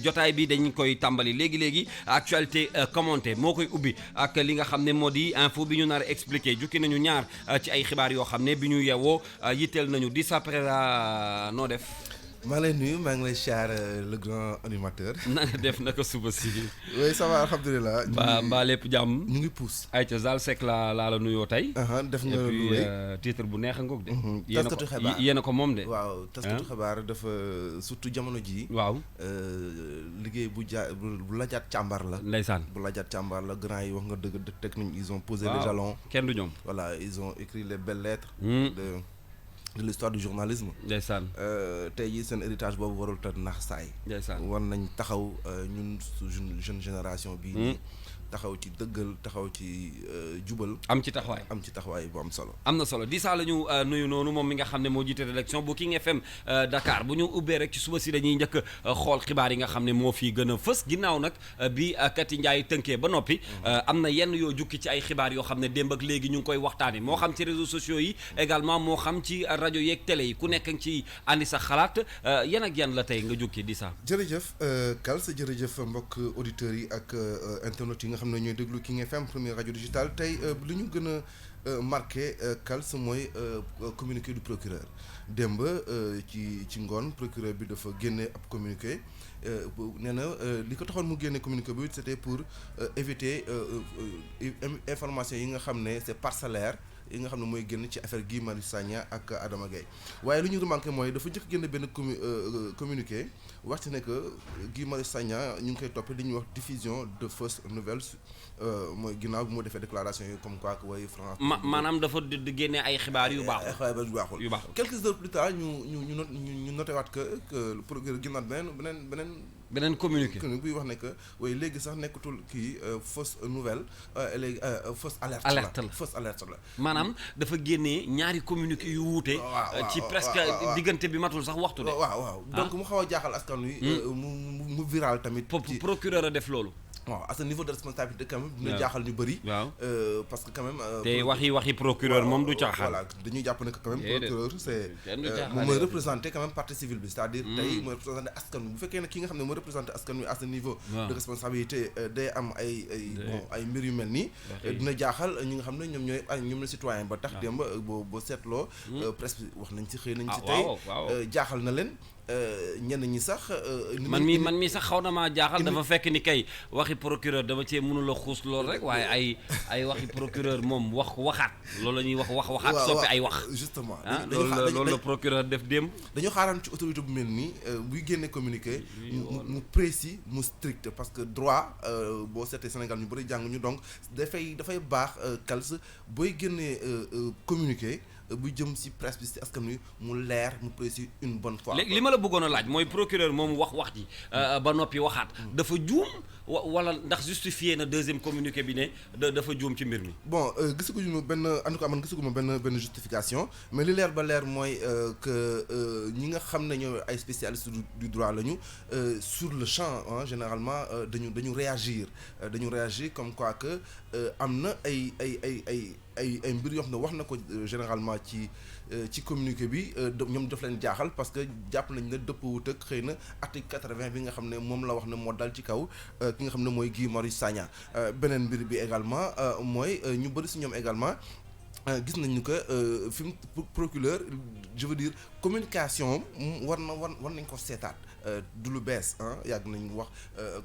jotaay bi dañ koy tàmbali léegi actualité commenté moo koy ubbi ak li nga xam ne moo di info bi ñu nar a expliqué jukki nañu ñaar ci ay xibaar yoo xam ne bi ñu yewoo yitteel nañu di saprera noo def. maa ngi lay nuyu maa ngi lay char le grand animateur. na nga def naka suba si. oui ça va alhamdulilah. mbaa lépp jàmm. ñu ngi pousse. ayca Zal Seck laa la nuyoo tey. def nga lu titre bu neex a ngoog de. taskatu xibaar yéen a ko moom de. waaw taskatu xibaar dafa surtout jamono jii. waaw liggéey bu lajaat càmbar la. ndeysaan bu lajaat càmbar la grand yi wax nga dëgg technique ils ont posé les jalons. kenn du ñoom. voilà ils ont écrit les belles lettres. de l'histoire du journalisme. ndeysaan tey jii seen héritage boobu warul ta nax saay. ndeysaan war nañ taxaw ñun jeune génération bii. taxaw ci dëggal taxaw ci jubal. am ci taxawaay bu am solo. am na solo di saa la ñu nuyu noonu moom mi nga xam ne moo jiite rédaction bu King FM Dakar bu ñu ubbee rek ci suba si dañuy njëkk xool xibaar yi nga xam ne moo fi gën a fës ginnaaw nag bi Kati Ndiaye tënkee ba noppi. am na yenn yoo jukki ci ay xibaar yoo xam ne démb ak léegi ñu ngi koy waxtaanee moo xam ci réseaux sociaux yi également moo xam ci rajo yeeg télé yi ku nekk ci andi sa xalaat yan ak yan la tey nga jukki di saa. jërëjëf Kals jërëjëf mbokk auditeurs yi ak internautes yi nga xam ne ñooy déglu King FM première rajo digitale tey li ñu gën a marqué Kals mooy communiqué du procureur démb ci ngoon procureur bi dafa génne ab communiqué nee na li ko taxoon mu génne communiqué bi c'était pour éviter information yi nga xam ne c'est parcellaire yi nga xam ne mooy génn ci affaire Guy Marius Sagna ak Adama Gaye waaye lu ñu remarqué mooy dafa njëkk génn benn communiqué wax ci ne que Guy Marius Sagna ñu ngi koy toppee li ñuy wax diffusion de fausses nouvelles mooy ginnaaw bi moo defee déclaration yi comme quoi que way France. maanaam dafa di génne ay xibaar yu baaxul. ay xibaar yu baaxul. quelques heures plus tard ñu noté waat que le procureur génnaat beneen communiqué buy wax ne que way léegi sax nekkatul kii fausse nouvelle léegi fausse alerte la fausse alerte la. maanaam dafa génnee ñaari communiqué yu wuute. ci presque diggante bi matul sax waxtu de. waaw donc mu xaw a jaaxal askan wi. mu viral tamit. procureur a def loolu. waaw à ce niveau de responsabilité quand même dina jaaxal ñu bëri. waaw parce que quand même. te waxi procureur moom du caaxaan. voilà dañuy jàpp ne que quand même procureur c'est moom mooy représenter quand même partie civile bi c'est-à-dire tey mooy représenter askan wi bu fekkee ne ki nga xam ne mooy représenter askan wi à ce niveau de responsabilité day am ay mbir yu mel nii. dina jaaxal ñi nga xam ne ñoom la citoyen ba tax démb boo seetloo. presse bi wax nañ ci xëy nañ ci tey jaaxal na leen. ñenn ñi sax. man mii sax xaw na maa jaaxal dafa fekk ni kay waxi procureur dama cee mënula xuus loolu rek waaye ay waxi procureur moom waxaat loolu la ñuy waxaat soppi ay wax. justement loolu la procureur def démb. dañoo xaaraan ci autorité bu mel nii buy génne communiqué. mu précis mu strict parce que droit boo seetee Sénégal ñu bëri jàng ñu donc dafay baax Kals booy génnee communiqué. bu jëm ci presse bi ci askan wi mu leer mu précis une bonne fois. li ma la bëggoon a laaj mooy procureur moom wax ji ba noppi waxaat dafa juum wala ndax justifié na deuxième communiqué bi ne dafa juum ci mbir mi. bon gisaguñu benn en tout cas man gisaguma benn justification mais li leer ba leer mooy que ñi nga xam ne ñoo ay spécialistes du droit lañu sur le champ généralement dañu réagir comme quoi que am na ay mbir yoo xam ne wax na ko généralement ci communiqué bi ñoom daf leen jaaxal parce que jàpp nañ ne dëppwut ak xëy na article 80 bi nga xam ne moom la wax ne moo dal ci kaw ki nga xam ne mooy Guy Marius Sagna beneen mbir bi également mooy ñu bëri si ñoom également gis nañu que fi mu procureur je veux dire communication war nañ ko seetaat du lu bees yàgg nañ wax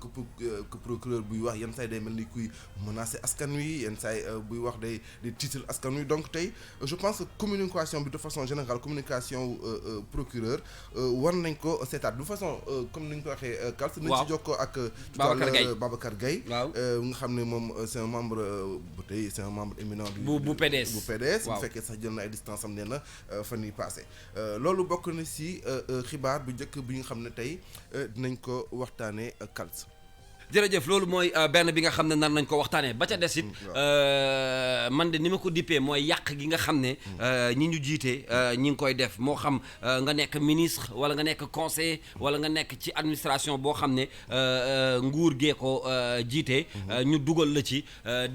que procureur buy wax yenn saa yi day mel ni kuy menacer askan wi yenn saa yi buy wax day tiital askan wi donc tey je pense que communication bi de façon générale communication procureur war nañ ko seetaat de façon comme ni ñu ko waxee Kals nañ ci jokkoo ak Babacar Gaye nga xam ne moom c'est un membre c'est un membre éminent bu PDS bu fekkee sax jël na ay distance am nee na fan yi passé loolu bokk na ci xibaar bu njëkk bi nga xam ne tey dinañ ko waxtaanee Kals. jërëjëf loolu mooy benn bi nga xam ne nar nañ ko waxtaanee ba ca des it man de ni ma ko dippee mooy yàq gi nga xam ne ñi ñu jiite ñi ngi koy def moo xam nga nekk ministre wala nga nekk conseiller wala nga nekk ci administration boo xam ne nguur gee ko jiite ñu dugal la ci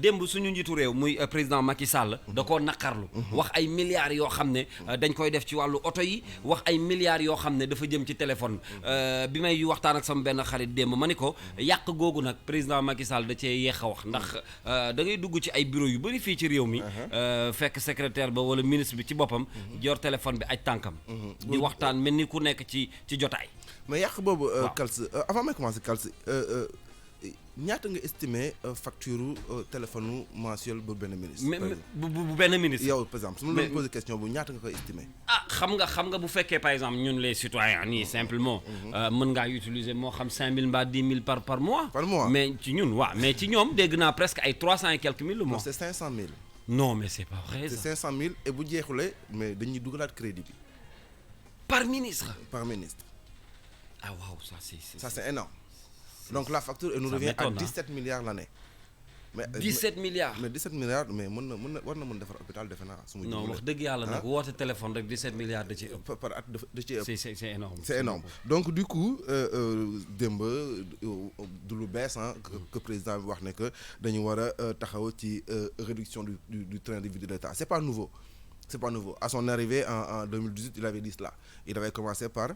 démb suñu njiitu réew muy président Macky Sall da koo naqarlu wax ay milliards yoo xam ne dañ koy def ci wàllu oto yi wax ay milliards yoo xam ne dafa jëm ci téléphone bi may waxtaan ak sama benn xarit démb ma ni ko yàq googu nag président Macky Sall da cee yéex a wax ndax da ngay dugg ci ay bureau yu bëri fii ci réew mi fekk secrétaire ba wala ministre bi ci boppam yor téléphone bi aj tànkam di waxtaan mel ni ku nekk ci jotaay mais yàq boobu Kals avant may commencer Kals ñaata nga estimé facture téléphone mensuel bu benn ministre. bu benn ministre. yow par exemple su ma la posé question bu ñaata nga koy estimé. xam nga bu fekkee par exemple ñun les citoyens nii simplement. mën ngaa utiliser moo xam 5000 mbaa 10 000 par mois. par mois mais ci ñun waaw mais ci ñoom dégg naa presque ay 300 et quelques mille le mois. c'est 500 000. non mais c'est pas vrai ça. c'est 500 000 et bu jeexulee mais dañuy dugalaat crédit bi. par ministre. par ministre. ah waaw ça c'est énorme. Donc la facture elle nous revient à 17 milliards l'année. Mais 17 milliards. Mais 17 milliards mais war na mën defar hôpital defe naa su ma non wax dëgg yàlla nag woote téléphone rek 17 milliards da ci ëpp. par at da ci ëpp. c'est énorme. C'est énorme donc du coup démb du lu bees que président bi wax ne que dañu war a taxaw ci réduction du train de vie de l'État c'est pas nouveau. À son arrivée en 2018 il avait dit cela. Il avait commencé par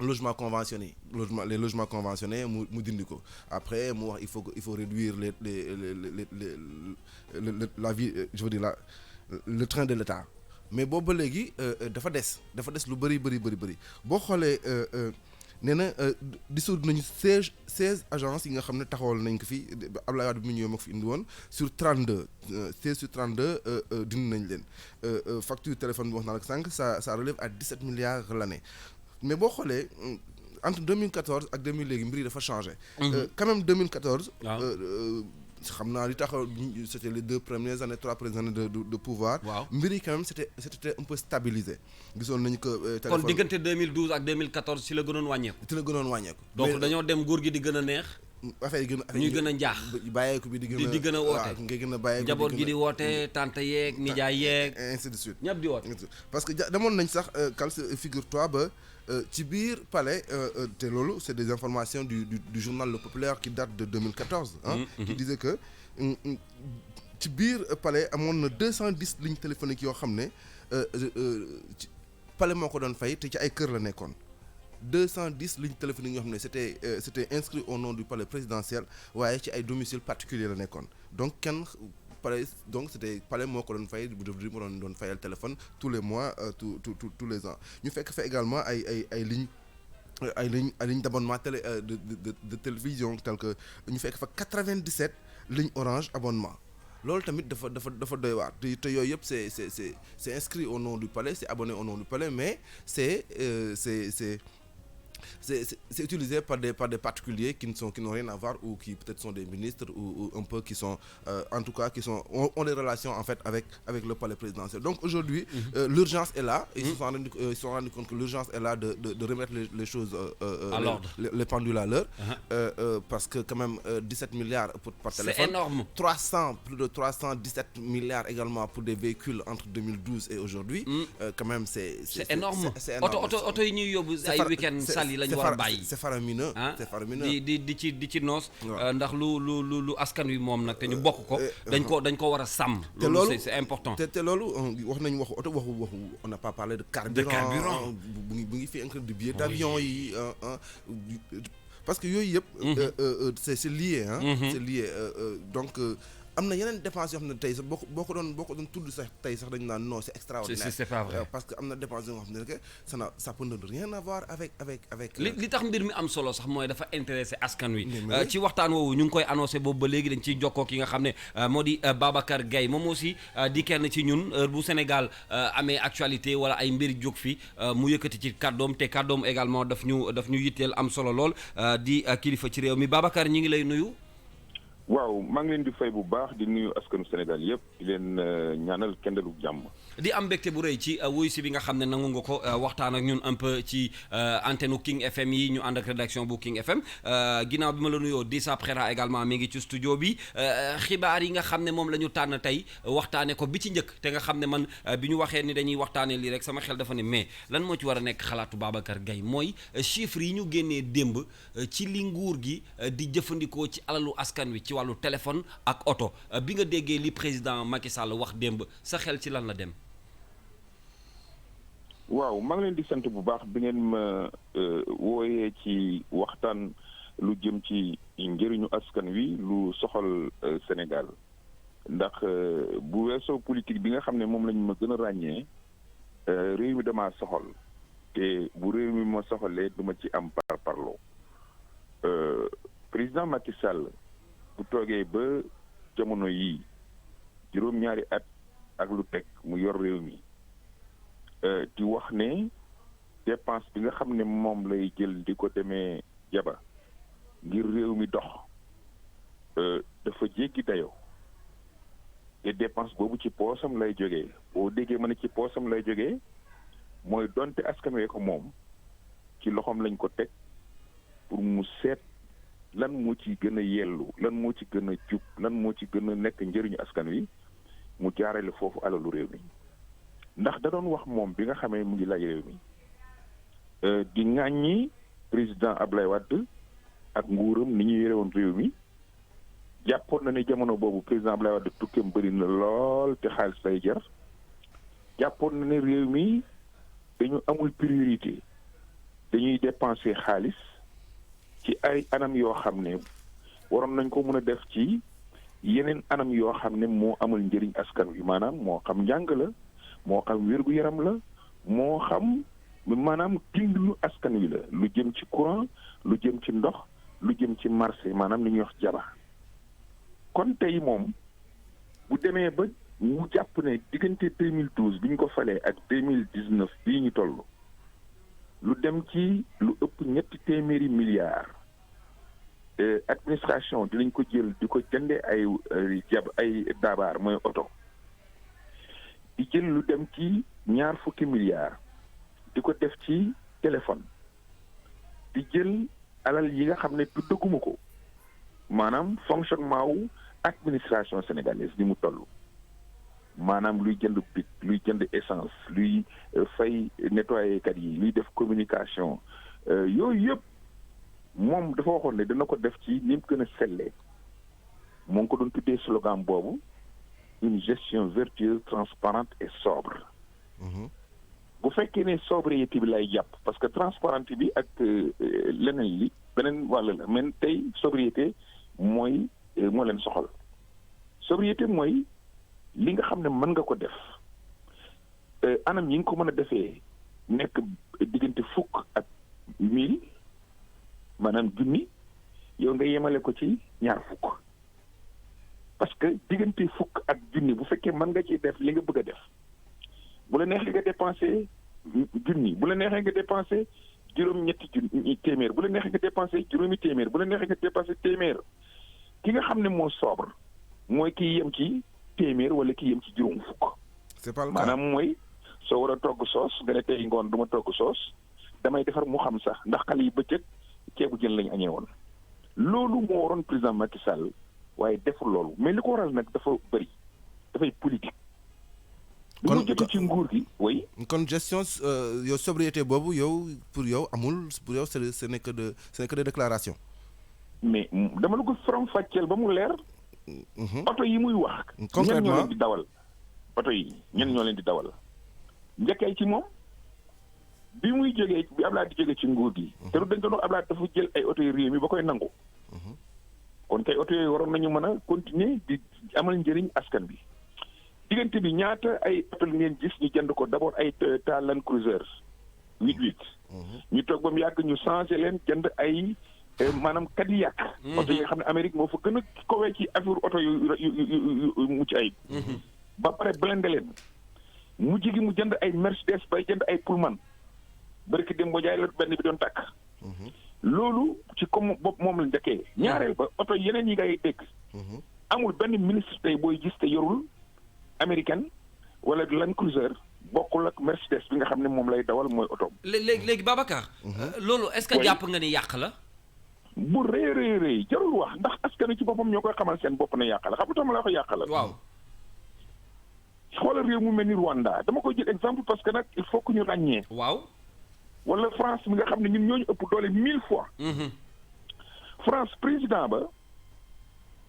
logement conventionné les logements conventionnés mu dindi ko après mu wax il faut réduire la vie je veux dire le train de l'État mais boobu ba léegi dafa des lu bëri boo xoolee nee na dissoudre nañu 16 agences yi nga xam ne taxawal nañ ko fi Abdoulaye Wade bi mu ñëwee moo ko fi indi woon sur 32 16 sur 32 dindi nañ leen facture téléphone bi wax naa la sànq ça relève à 17 milliards l'année. Mais boo xoolee entre 2014 ak 2000 léegi mbir yi dafa changé. Quand même 2014. xam naa li tax c'était les 3 premières années de pouvoir. waaw mbir yi quand même c'était un peu stabilisé. gisoon nañu que. kon diggante 2012 ak 2014 ci la gënoon wàññeeku. donc dañoo dem nguur gi di gën a neex. affaire yi ñuy gën a njaax. bàyyeeku bi di gën a woote ngay gën a bàyyeeku njaboot gi di woote tante yeeg nijaay yeeg. ainsi de suite ñëpp di woote. parce que demoon nañ sax Kals figure-toi ba. ci biir palais te loolu c'est des informations du journal Le Populaire qui date de 2014 qui disait que ci biir palais amoon na 210 lignes téléphoniques yoo xam ne palais moo ko doon fay te ci ay kër la nekkoon 210 lignes téléphoniques yoo xam ne c'était inscrit au nom du palais présidentiel waaye ci ay domicile particulier la nekkoon donc c'était palais moo ko doon fay moo doon fayal téléphone tous les mois tous les ans ñu fekk fa également ay lignes d'abonnement de télévision tel que ñu fekk fa 97 lignes Orange abonnement loolu tamit dafa doy waar te yooyu yëpp c'est inscrit au nom du palais c'est abonné au nom du palais mais c'est utilisé par des particuliers qui n'ont rien à voir ou qui peut-être sont des ministres ou un peu qui sont en tout cas ont des relations en fait avec le palais présidentiel. Donc aujourd'hui l'urgence est là. Ils se sont rendus compte que l'urgence est là de remettre les choses à l'ordre, les pendules à l'heure parce que quand même 17 milliards par téléphone. C'est énorme. Plus de 317 milliards également pour des véhicules entre 2012 et aujourd'hui. Quand même c'est énorme. C'est énorme. Auto yi ñuy yóbbu ay week-end sali lañu war a bàyyi. c'est faramineux. C'est faramineux. di ci noos. ndax lu askan wi moom nag te ñu bokk ko. dañ ko war a sàmm. loolu c'est important. te loolu wax nañu waxu oto waxu on n'a pas parlé de carburant. bu ngi fi inclure du billet d'avion yi parce que yooyu yëpp. c'est lié c'est lié donc. am na yeneen dépenses yoo xam ne tey sax boo ko doon tudd sax tey sax dañu naan non c'est extraordinaire. c'est pas vrai parce que am na dépenses yoo xam ne que ça peut rien avoir avec. li tax mbir mi am solo sax mooy dafa intéressé askan wi. ci waxtaan woowu ñu ngi koy annoncé boobu ba léegi dañ ciy jokkoo ki nga xam ne moo di Babacar Gaye moom aussi di kenn ci ñun heure bu Sénégal amee actualité wala ay mbir jóg fi mu yëkkati ci kàddoom te kàddoom également daf ñu yitteel am solo lool di kilifa ci réew mi Babacar ñi ngi lay nuyu. waaw maa ngi leen di fay bu baax di nuyu askanu Sénégal yëpp di leen ñaanal kendalu jàmm. di am mbégte bu rëy ci wuyu si bi nga xam ne nangu nga ko waxtaan ak ñun un peu ci antenne King FM yi ñu ànd ak rédaction bu King FM ginnaaw bi ma la nuyoo Dissa Préra également mi ngi ci studio bi xibaar yi nga xam ne moom la ñu tànn tey waxtaane ko bi ci njëkk te nga xam ne man bi ñu waxee ni dañuy waxtaane lii rek sama xel dafa ne mais lan moo ci war a nekk xalaatu Babacar Gaye mooy chiffres yi ñu génnee démb ci li nguur gi di jëfandikoo ci alalu askan wi ci wàllu téléphone ak oto bi nga déggee li président Macky Sall wax démb sa xel ci lan la dem. waaw maa ngi leen di sant bu baax bi ngeen ma wooyee ci waxtaan lu jëm ci njëriñu askan wi lu soxal Sénégal ndax bu weesoo politique bi nga xam ne moom lañ ma gën a ràññee réew mi damaa soxal te bu réew mi ma soxalee duma ci am parloo président Macky Sall bu toogee ba jamono yii juróom-ñaari at ak lu teg mu yor réew mi di wax ne dépense bi nga xam ne moom lay jël di ko demee jaba ngir réew mi dox dafa jéggi dayoo te dépense boobu ci poosam lay jógee boo déggee ma ne ci poosam lay jógee mooy donte askan wee ko moom ci loxoom lañ ko teg pour mu seet lan moo ci gën a yellu lan moo ci gën a jub lan moo ci gën a nekk njëriñu askan wi mu jaarale foofu alalu réew mi ndax da doon wax moom bi nga xamee mu ngi laaj réew mi di ŋàññi président Ablaye Wade ak nguuram ni ñu yore woon réew mi jàppoon na ne jamono boobu président Ablaye Wade tukkeem bëri na lool te xaalis lay jar jàppoon na ne réew mi dañu amul priorité dañuy dépenser xaalis ci ay anam yoo xam ne waroon nañ ko mën a def ci yeneen anam yoo xam ne moo amul njëriñ askan wi maanaam moo xam njàng la moo xam wér-gu-yaram la moo xam maanaam dindilu askan wi la lu jëm ci courant lu jëm ci ndox lu jëm ci marché maanaam li ñuy wax jaba kon tey moom bu demee ba mu jàpp ne diggante 2012 bi ñu ko falee ak 2019 bii ñu toll lu dem ci lu ëpp 300 milliards administration dinañ ko jël di ko jënde ay dabaar mooy oto di jël lu dem ci 20 milliards di ko def ci téléphone di jël alal yi nga xam ne tuddaguma ko maanaam fonctionnement wu administration sénégalaise ni mu toll maanaam luy jënd bic luy jënd essence luy fay nettoyer kat yi luy def communication yooyu yëpp moom dafa waxoon ne dana ko def ci ni mu gën a sellee moo ngi ko doon tuddee slogan boobu une gestion vertueuse transparente et sobre bu fekkee ne sobriété bi lay jàpp parce que transparente bi ak leneen li beneen wàll la mais tey sobriété mooy moo leen soxal sobriété mooy li nga xam ne mën nga ko def anam yi nga ko mën a defee nekk diggante 1000 ak 1000 maanaam junni yow nga yemale ko ci 20 parce que diggante 1000 ak junni bu fekkee mën nga ci def li nga bëgg a def bu la neexee nga dépensé junni bu la neexee nga dépensé juróom-ñetti junni téeméer bu la neexee nga dépensé juróomi téeméer bu la neexee nga dépensé téeméer ki nga xam ne moo sobre mooy kiy yem ci téeméer wala kiy yem ci juróom fukk. c'est pas le cas maanaam mooy soo war a togg soos nga ne tey ngoon du ma togg soos damay defar mu xam sax ndax xale yi bëccëg ceebu jën lañ añee woon. loolu moo waroon président Macky Sall waaye deful loolu mais li ko waral nag dafa bëri dafay politique. kon li mu jotee ci nguur gi oui. kon gestion yow sobriété boobu yow pour yow amul pour yow ce n'est que de déclaration. mais dama la ko faram-fàcceel ba mu leer. oto yi muy wax. concrètement ñen ñoo leen di dawal. oto yi ñen ñoo leen di dawal. njëkkee ci moom bi muy jógee bi Abdoulaye di jógee ci nguur gi. te du dañ doon wax Abdoulaye dafa jël ay oto yu réew mi ba koy nangu. kon kay oto yooyu waroon nañu mën a continuer di amal njëriñ askan bi. diggante bi ñaata ay oto la ngeen gis ñu jënd ko d'abord ay Toyota Land Cruiser 88. ñu toog ba mu yàgg ñu changé leen jënd ay maanaam Cadillac. oto yi nga xam ne Amérique moo fa gën a kowee ci affaire oto yu mucc ayib. ba pare blindé leen. mujj gi mu jënd ay Mercedes bay jënd ay Pullman. barki dem boo jaay la benn bi doon tàkk. loolu ci comme bopp moom la njëkkee. ñaareel ba oto yeneen yi ngay dégg amul benn ministre tey booy gis te yorul américaine wala Land Cruiser bokkul ak Mercedes bi nga xam ne moom lay dawal mooy oto. léegi Babacar. loolu est-ce que jàpp nga ni yàq la. bu rëy jarul wax ndax askan ci boppam ñoo koy xamal seen bopp na yàq la xam nga tamit la wax yàq la. waaw. xoolal réew mu mel ni Rwanda dama koy jël exemple parce que nag il faut que ñu ràññee. waaw. wala France mi nga xam ne ñun ñooñu ëpp doole 1000 fois. France président ba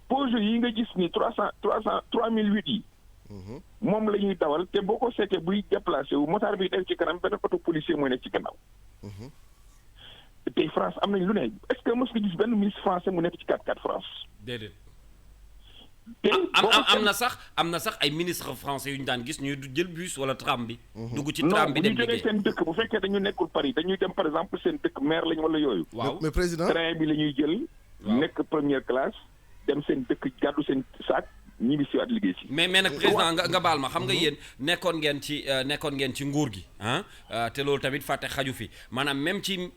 Peugeot yi nga gis ni 3008 yi. moom la ñuy dawal te boo ko seetee buy déplacé wu motard bi def ci kanam benn auto policier mooy nekk ci gannaaw. tey France am nañ lu ne est-ce que mos nga gis benn ministre français mu nekk ci 4x4 France. déedéet. am na sax ay ministre français yu ñu daan gis ñuy jël bus wala tram bi. dugg ci tram bi dem liggéey non bu ñu jógee seen dëkk bu fekkee dañu nekkul Paris dañuy dem par exemple seen dëkk maire lañ wala yooyu. waaw mais président train bi la ñuy jël. nekk première classe dem seen dëkk gàddu seen sac. ñi ngi siwaat liggéey si mais nag président nga baal ma xam nga yéen nekkoon ngeen ci nguur gi te loolu tamit fàtte xaju fi maanaam même ci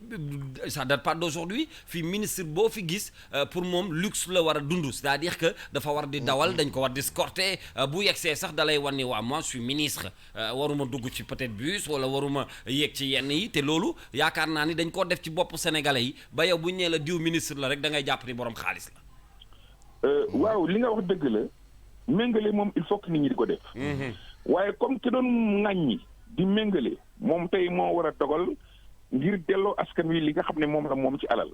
ça date pas d'aujourd'hui fii ministre boo fi gis pour moom luxe la war a dund c'est-à-dire que dafa war di dawal dañ ko war di escorter bu yegsee sax dalay wan ni waa moi je suis ministre waruma dugg ci peut-être bus wala waruma yéeg ci yenn yi te loolu yaakaar naa ni dañ koo def ci bopp sénégalais yi ba yow bu ñu nee la diw ministre la rek da ngay jàpp ni borom xaalis la. waaw li nga wax dëgg la. méngale moom il faut que nit ñi di ko def. waaye comme ki doon ŋàññi di méngale moom tey moo war a dogal ngir delloo askan wi li nga xam ne moom la moom ci alal.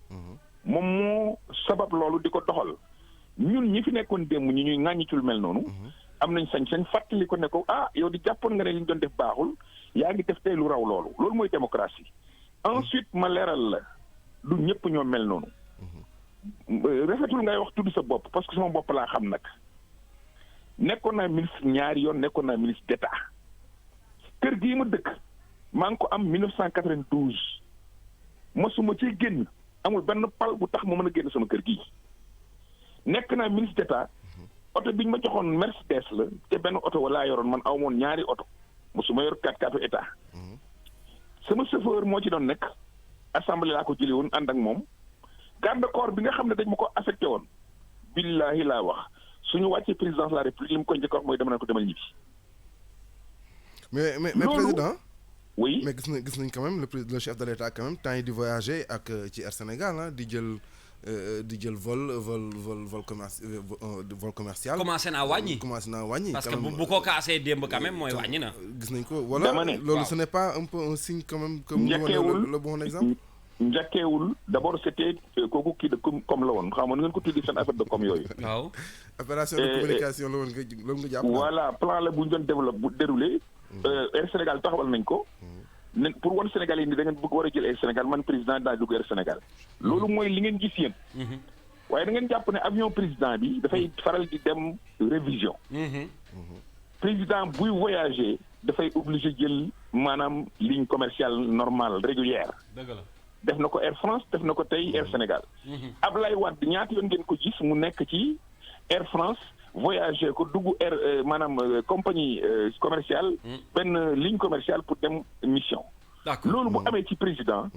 moom moo sabab loolu di ko doxal ñun ñi fi nekkoon démb ñi ñuy ŋàññi ci lu mel noonu. am nañ sañ-sañ fàttali ko ne ko yow di jàppoon nga ne li ñu doon def baaxul yaa ngi def tey lu raw loolu loolu mooy démocratie. ensuite ma leeral la du ñëpp ñoo mel noonu. rafetul ngay wax tudd sa bopp parce que sama bopp laa xam nag. nekkoon naa ministre ñaari yoon nekkoon naa ministre d'État kër gii ma dëkk maa ngi ko am 1992 mosuma ci génn amul benn pal bu tax ma mën a génn sama kër gii nekk naa ministre d'État oto bi ñu ma joxoon Mercedes la te benn oto walaa yoroon man aw moon ñaari oto mosuma yor 4x4 état sama chauffeur moo ci doon nekk assemblée laa ko jëlee woon ànd ak moom garde corps bi nga xam ne dañ ma ko affecté woon billaahi laa wax suñu wàccee présidence de la république li mu koy njëkk a wax mooy dama na ko demal ñibbi. mais président. oui mais gis nañ quand même le chef de l'État quand même temps yi di voyager ak ci Air Sénégal di jël vol commercial. commencé naa wàññi parce que bu ko kaasee démb quand même mooy wàññi na. gis nañ ko voilà loolu ce n'est pas un peu un signe quand même. comme le bon exemple. njëkkeewul d'abord c'était kooku kii de comme la woon xam nga ngeen ko tuddi seen affaire de com yooyu. waaw. opération de communication la woon loolu nga jàpp. voilà plan la bu ñu doon développé bu déroulé. Air Sénégal taxawal nañ ko. ne pour wan Sénégal yi ni da ngeen bëgg war a jël Air Sénégal man président daa dugg Air Sénégal. loolu mooy li ngeen gis yéen. waaye da ngeen jàpp ne avion président bi dafay faral di dem révision. président buy voyager dafay obligé jël maanaam ligne commerciale normale régulière. dëgg la. def na ko Air France def na ko tey Air Sénégal. Ablaye Wade ñaata yoon ngeen ko gis mu nekk ci Air France voyager ko dugg air maanaam compagnie commerciale. benn ligne commerciale pour dem mission. loolu bu amee ci président.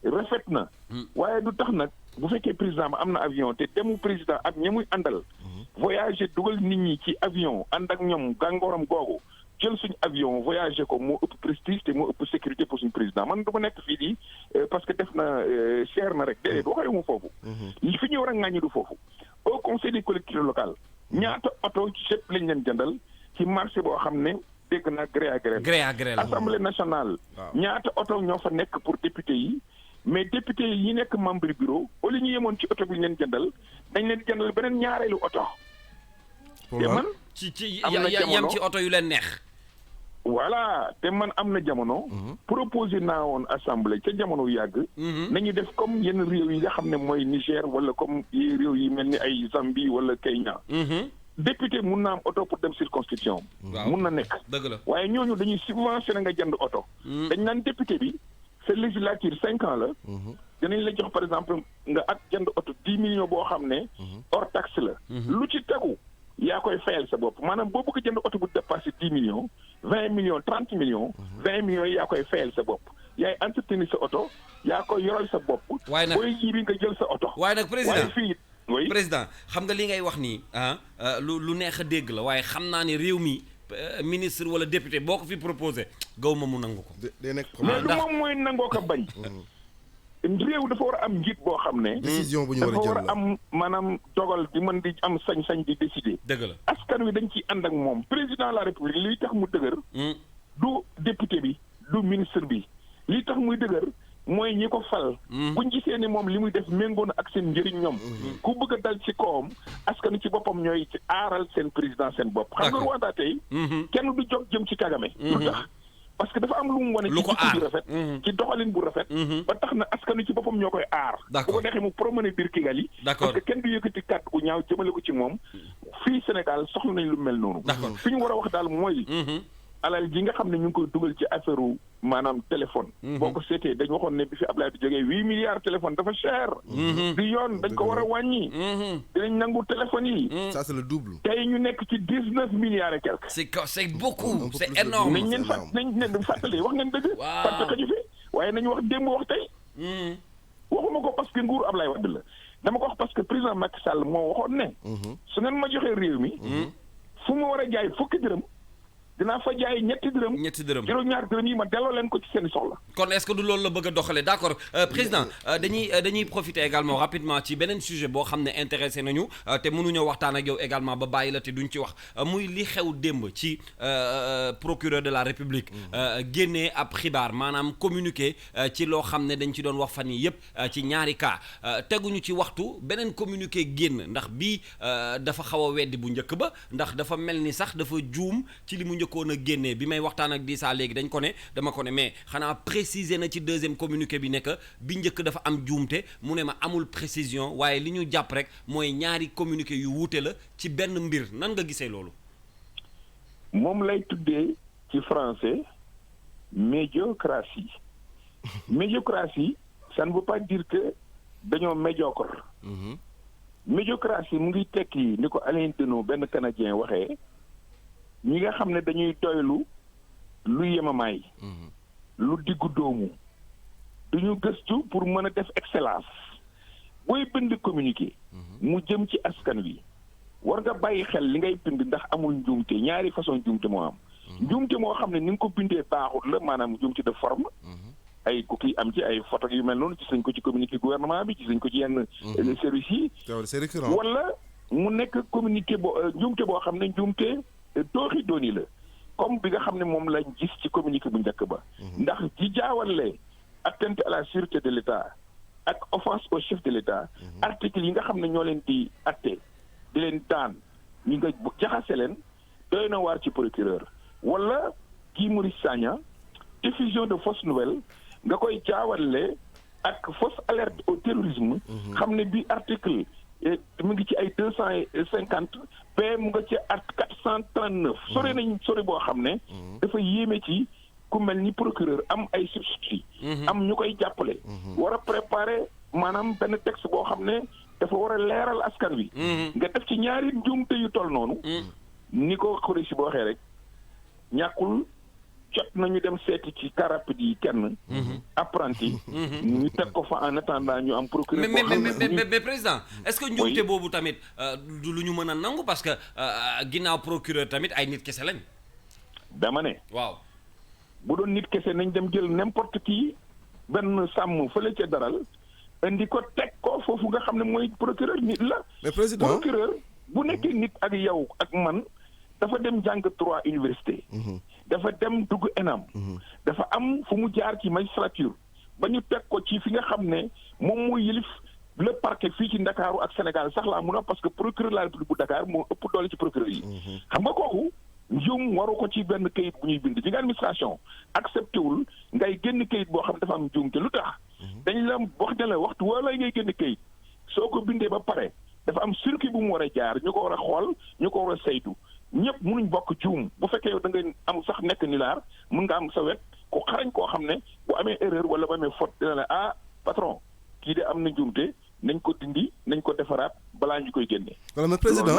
rafet na. waaye du tax nag bu fekkee président ba am na avion te demu président ak ña muy àndal. voyager dugal nit ñi ci avion ànd ak ñoom gàngooram googu. jël suñu avion voyager ko moo ëpp prestige te moo ëpp sécurité pour suñu président man du ma nekk fii di parce que def na cher na rek déedéet waxee mu foofu. li fi ñu war a ŋàññi du foofu. au conseil des collectivités locales ñaata oto ci chef lañ leen jëndal ci marché boo xam ne dégg naa gré à gré. gré à gré la assemblée nationale. ñaata oto ñoo fa nekk pour député yi. mais député yi nekk membre bureau au lieu ñu yemoon ci oto bi ñu leen jëndal dañ leen jëndal beneen ñaareelu oto. te man ci yam ci oto yu leen neex. voilà te man am na jamono. proposé naa woon assemblée ca jamono yàgg. nañu def comme yenn réew yi nga xam ne mooy Niger wala comme réew yi mel ni ay Zambie wala Kenya. député mun na am oto pour dem circonscription. mun na nekk. dëgg la waaye ñooñu dañuy subventionné nga jënd oto. dañ naan député bi sa législature 5 ans la. dinañ la jox par exemple nga ak jënd oto 10 millions boo xam ne. hors taxe la. lu ci tegu. yaa koy fayal sa bopp maanaam boo bëgg jënd oto bu dépassé 10 millions 20 millions 30 millions 20 millions yi yaa koy fayal sa bopp yaay entretenir sa oto yaa koy yoral sa bopp. waaye nag booy ji bi nga jël sa oto. waaye nag président waaye fii oui président xam nga li ngay wax nii lu neex a dégg la waaye xam naa ne réew mi ministre wala député boo ko fi proposé gaw ma mu nangu ko. day nekk mais du moom mooy nangoo ko bañ. réew dafa war a am njiit boo xam ne. décision bu ñu war a jël dafa war a am maanaam dogal di mën di am sañ-sañ di décider. dëgg la askan wi dañ ciy ànd ak moom président de la république liy tax mu dëgër. du député bi du ministre bi liy tax muy dëgër mooy ñi ko fal. buñ gisee ni moom li muy def méngoo na ak seen njëriñ ñoom. ku bëgg a dal ci kawam askan wi ci boppam ñooy ci aaral seen président seen bopp. xam nga Rwanda tey. kenn du jóg jëm ci Kagame. lu tax parce que dafa am lu mu wane. lu ko aar ci rafet. ci doxalin bu rafet. ba tax na askan wi ci boppam ñoo koy aar. bu ko neexee mu promené biir Kigali. parce que kenn du yëkkati kàddu gu ñaaw jëmale ko ci moom. fii Sénégal soxla nañ lu mel noonu. fi ñu war a wax daal mooy. alal ji nga xam ne ñu ngi koy dugal ci affaire maanaam téléphone. boo ko seetee dañ waxoon ne bi fi Ablaye di jógee 8 milliards téléphone dafa cher. du yoon dañ ko war a wàññi. dinañ nangu téléphone yi. ça c'est le double. tey ñu nekk ci 19 milliards et quelque. c'est beaucoup c'est énorme. nañ leen fàttali wax ngeen dëgg. waaw parce que ñu fi waaye nañu wax démb wax tey. waxuma ko parce que nguur Ablaye Wade la dama ko wax parce que président Macky Sall moo waxoon ne. su ngeen ma joxee réew mi. fu ma war a jaay fukki dërëm. dinaa fa jaay ñetti dërëm juróom-ñaar dërëm yi ma delloo leen ko ci seen soxla. kon est-ce que du loolu la bëgg a doxalee d'accord président dañuy profiter également rapidement ci beneen sujet boo xam ne intéressé nañu te mënuñoo waxtaan ak yow également ba bàyyi la te duñ ci wax muy li xew démb ci procureur de la République génnee ab xibaar maanaam communiqué ci loo xam ne dañ ci doon wax fan yi yëpp ci ñaari cas teguñu ci waxtu beneen communiqué génn ndax bii dafa xaw a weddi bu njëkk ba ndax dafa mel ni sax dafa juum ci li mu njëkkoon a génnee bi may waxtaan ak Dissa léegi dañ ko ne dama ko ne mais xanaa préciser na ci deuxième communiqué bi nekk bi njëkk dafa am juumte mu ne ma amul précision waaye li ñu jàpp rek mooy ñaari communiqué yu wuute la ci benn mbir nan nga gisee loolu. moom lay tuddee ci français médiocratie. médiocratie ça ne veut pas dire que dañoo médiocre. médiocratie mu ngi tekki ni ko Alain Deneau benn canadien waxee. ñi nga xam ne dañuy doylu lu yemamaay. lu diggu doomu. duñu gëstu pour mën a def excellence. booy bind communiqué. mu jëm ci askan wi. war nga bàyyi xel li ngay bind ndax amul njuumte ñaari façon njuumte moo am. njuumte moo xam ne ni nga ko bindee baaxul la maanaam njuumte de forme. ay ku kii am ci ay photo yu mel noonu gis nañ ko ci communiqué gouvernement bi gis nañ ko ci yenn services yi. c'est récurrent. wala mu nekk communiqué njuumte boo xam ne njuumte. tooxi dooni la comme bi nga xam ne moom lañ gis ci communiqué bu njëkk ba ndax ci jaawale atteinte à la sûreté de l'État ak offense au chef de l'État article yi nga xam ne ñoo leen di atte di leen daan ñi nga jaxase leen doy na waar ci procureur wala Guy Marius Sagna diffusion de fausses nouvelles nga koy jaawale ak fausse alerte au terrorisme xam ne bi article mu ngi ci ay 250 p mu nga ci at 439 sori nañ sori boo xam ne dafa yéeme ci ku mel ni procureur am ay substitut am ñu koy jàppale war a préparer maanaam benn texte boo xam ne dafa war a leeral askan wi nga def ci ñaari njuumte yu toll noonu ni ko xori si boo waxee rek ñàkkul jot nañu dem seeti ci car rapide yi kenn apprenti ñu teg ko fa en attendant ñu am procureur mais président est-ce que njuumte boobu tamit du lu ñu mën a nangu parce que ginnaaw procureur tamit ay nit kese lañ dama ne waaw bu doon nit kese nañ dem jël n'importe qui benn sàmm fële ca daral indi ko teg ko foofu nga xam ne mooy procureur nit la mais président procureur bu nekkee nit ak yow ak man dafa dem jàng droit université dafa dem dugg ENAM dafa am fu mu jaar ci magistrature ba ñu teg ko ci fi nga xam ne moom mooy yëlif le parquet fii ci Ndakaaru ak Sénégal sax laa mun a parce que procureur de la République bu Dakar moo ëpp doole ci procureur yi xam nga kooku njuum waru ko ci benn kayit bu ñuy bind ci nga administration accepté wul ngay génn kayit boo xam dafa am njuum te lu tax dañ la wax ne la waxtu wala ngay génn kayit soo ko bindee ba pare dafa am circuit bu mu war a jaar ñu ko war a xool ñu ko war a saytu ñëpp mënuñ bokk juum bu fekkee yow da ngay am sax nekk ni laar mun nga am sa wet ku xarañ koo xam ne bu amee erreur wala bu amee faute dina la patron kii de am na njuumte nañ ko dindi nañ ko defaraat balaa ñu koy génne. wala mais président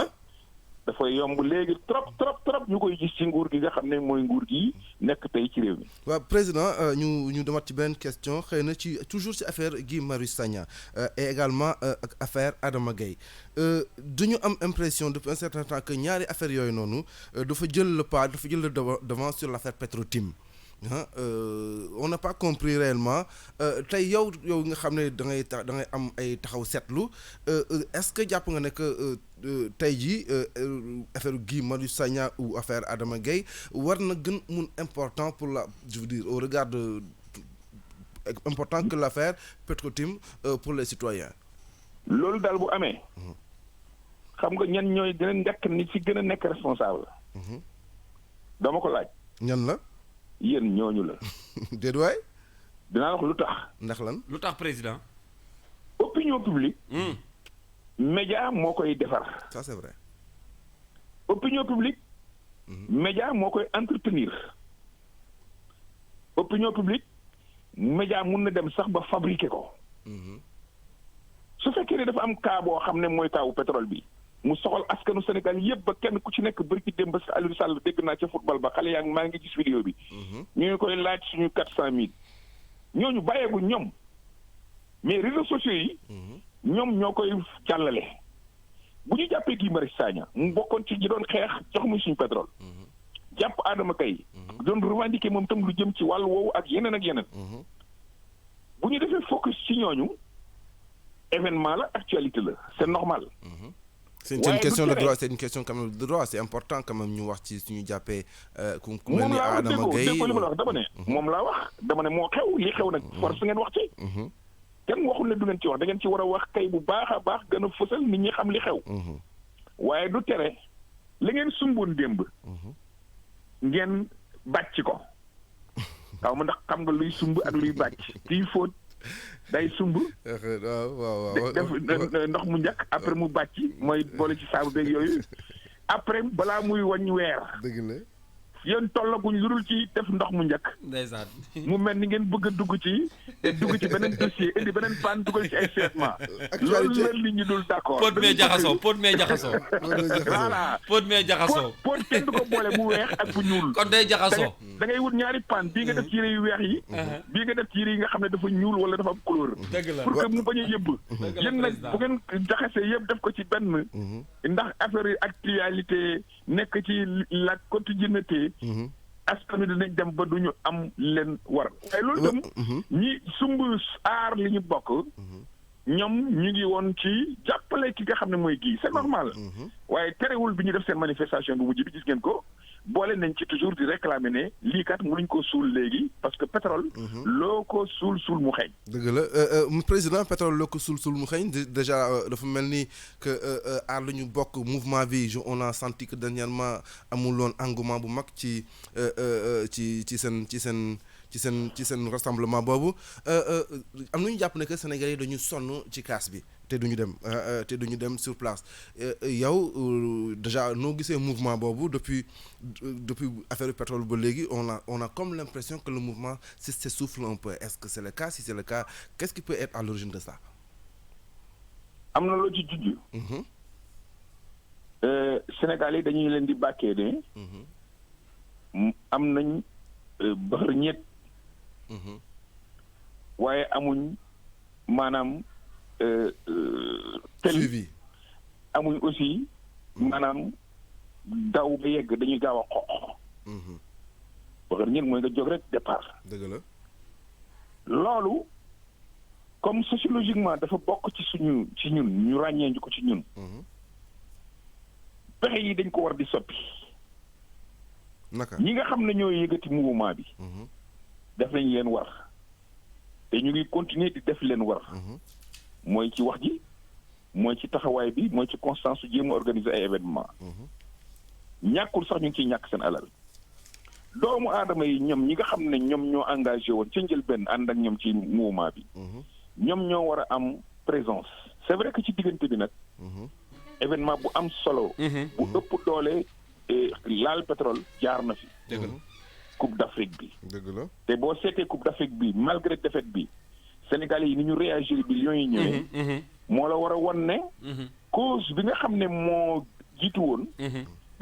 dafay yomb léegi trop trop ñu koy gis ci nguur gi nga xam ne mooy nguur gi nekk tey ci réew mi. waaw président ñu demaat ci beneen question xëy na ci toujours ci affaire Guy Marius Sagna et également ak affaire Adama Gaye duñu am impression depuis un certain temps que ñaari affaire yooyu noonu dafa jël le pas dafa jël le devant sur l'affaire Petro-Tim. On n'a pas compris réellement tey yow nga xam ne da ngay am ay taxaw seetlu est-ce que jàpp nga ne que tey jii affaire Guy Marius Sagna ou affaire Adama Gaye war na gën mun important pour la je veux dire au regard de important que l'affaire Petro-Tim pour les citoyens. loolu daal bu amee. xam nga ñan ñooy gën a nekk ni ci gën a nekk responsable. dama ko laaj. ñan la. yéen ñooñu la. déedéet waay. dinaa wax lu tax. ndax lan. lu tax président. opinion publique. média moo koy defar. ça c'est vrai. opinion publique. média moo koy entretenir. opinion publique. média mun na dem sax ba fabriquer ko. su fekkee ne dafa am cas boo xam ne mooy cas wu pétrole bi. mu soxal askanu Sénégal yëpp ba kenn ku ci nekk bërki démb parce que Aliou Sall dégg naa ca football ba xale yaa ngi maa ngi gis vidéo bi. ñu ngi koy laaj suñu 400000. ñooñu bàyyeegu ñoom mais réseaux sociaux yi. ñoom ñoo koy jàllale. bu ñu jàppee Guy Marius Sagna mu bokkoon ci ñi doon xeex jox mu suñu pétrole. jàpp Adama Gaye doon revendiquer moom tam lu jëm ci wàllu woowu ak yeneen ak yeneen. bu ñu defee focus ci ñooñu événement la actualité la c'est normal. C'est une question de droit, c'est une question quand même de droit, c'est important quand même ñu wax ci suñu jàppee ku mel ni Adama Gaye moom laa wax dama ne moom laa wax dama ne moo xew li xew nag force ngeen wax ci kenn waxul ne du ngeen ci wax da ngeen ci war a wax kay bu baax a baax gën a fësal nit ñi xam li xew waaye du tere li ngeen sumboon démb ngeen bàcc ko waaw ma ndax xam nga luy sumb ak luy bàcc kii fóot day sumb def ndox mu njëkk après mu bàcc mooy boole ci saabu beeg yooyu après balaa muy wañ weer dëgg la yéen tollaguñ lu dul ci def ndox mu njëkk ndeysaan mu mel ni ngeen bëgg a dugg ci beneen dossier indi beneen paan dugal ci ay traitement loolu la nit ñi dul d'accord pot mee jaxasoo voilà pot mee jaxasoo pot kenn du ko boole mu weex ak bu ñuul kon day jaxasoo da ngay wut ñaari paan bii nga def ci yére yu weex yi bii nga def ci yére yi nga xam ne dafa ñuul wala dafa am couleur dëgg la pour que mu bañ a yëbb yéen nag bu ngeen jaxasee yëpp def ko ci benn ndax affaire yi actualité nekk ci la quotidienneté askan wi dinañ dem ba duñu am leen war waaye loolu tam ñi sumb aar li ñu bokk ñoom ñu ngi woon ci jàppale ki nga xam ne mooy Guy c'est normal waaye terewul bi ñu def seen manifestation bu mujj bi gis ngeen ko boole nañ ci toujours di réclamer ne lii kat mënuñ ko suul léegi parce que pétrole loo ko suul mu xeeñ dëgg la président pétrole loo ko suul mu xeeñ déjà dafa mel ni que aar lu ñu bokk mouvement bi on a senti que dernièrement amul woon engouement bu mag ci seen rassemblement boobu am nañu jàpp ne que Sénégalais yi dañu sonn ci kaas bi te duñu dem sur place yow déjà noo gisee mouvement boobu depuis affaire pétrole ba léegi on a comme l'impression que le mouvement s'essouffle un peu est-ce que c'est le cas si c'est le cas qu'est-ce qui peut être à l'origine de ça am na loo ci jujju Sénégal yi dañuy leen di bàkkee ne am nañ baxar ñett waaye amuñ maanaam suivi amuñ aussi maanaam daw ba yegg dañuy gaaw a xoox baxar ñett mooy nga jóg rek départ dëgg la loolu comme sociologiquement dafa bokk ci ñun ñu ràññee ko ci ñun pexe yi dañ ko war di soppi naka ñi nga xam ne ñoo yëgati mouvement bi def nañ leen war te ñu ngi continuer di def leen war mooy ci wax ji mooy ci taxawaay bi mooy ci constance su jéem a organiser ay événement ñàkkul sax ñu ngi ciy ñàkk seen alal doomu aadama yi ñoom ñi nga xam ne ñoom ñoo engagé woon ca njëlbéen ànd ak ñoom ci mouvement bi ñoom ñoo war a am présence c'est vrai que ci diggante bi nag événement bu am solo bu ëpp doole laal pétrole jaar na fi coupe d'Afrique bi dëgg la te boo seetee coupe d'Afrique bi malgré défaite bi Sénégalais yi ni ñu réagir bi Lions yi ñëwee moo la war a won ne cause bi nga xam ne moo jiitu woon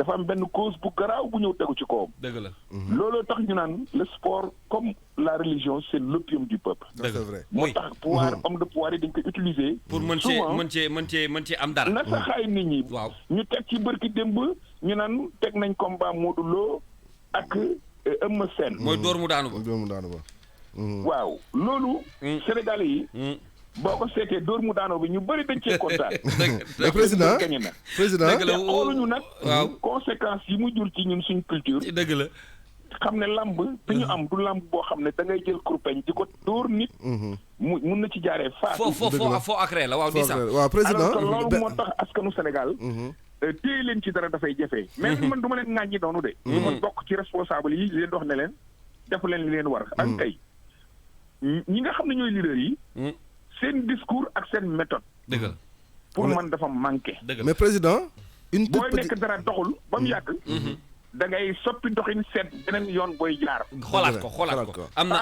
dafa am benn cause bu garaaw bu ñëw tegu ci kawam. dëgg la. looloo tax ñu naan le sport comme la religion c'est l'opium du peuple. c'est vrai. moo tax pouvoir homme de pouvoir yi dañ koy utiliser. pour mën cee am dara. na saxaay nit ñi. waaw ñu teg ci bërki démb ñu naan teg nañ combat Modou Lo ak Eumeu Sène. mooy door mu daanu ba. waaw loolu. Sénégalais yi. boo ko seetee dóor mu daanoo bi ñu bëri dañ cee kontaan. mais président dëgg la xooluñu nag. waaw conséquences yi mu jur ci ñun suñ culture. dëgg la. xam ne lamb bi ñu am du lamb boo xam ne da ngay jël kurpeñ di ko dóor nit. mun na ci jaaree faatu. foo accré la waaw di sax. waaw président alors que loolu moo tax askanu Sénégal. téye leen ci dara dafay jafe. mais man du ma leen ŋàññi noonu de. du ma bokk ci responsable yi leen dox ne leen def leen li leen war. ak kay ñi nga xam ne ñooy leader yi. seen discours ak seen méthode. dëgg la pour man dafa manqué. mais président. booy nekk dara doxul ba mu yàgg. da ngay soppi doxin seet beneen yoon booy jaar. xoolaat ko am na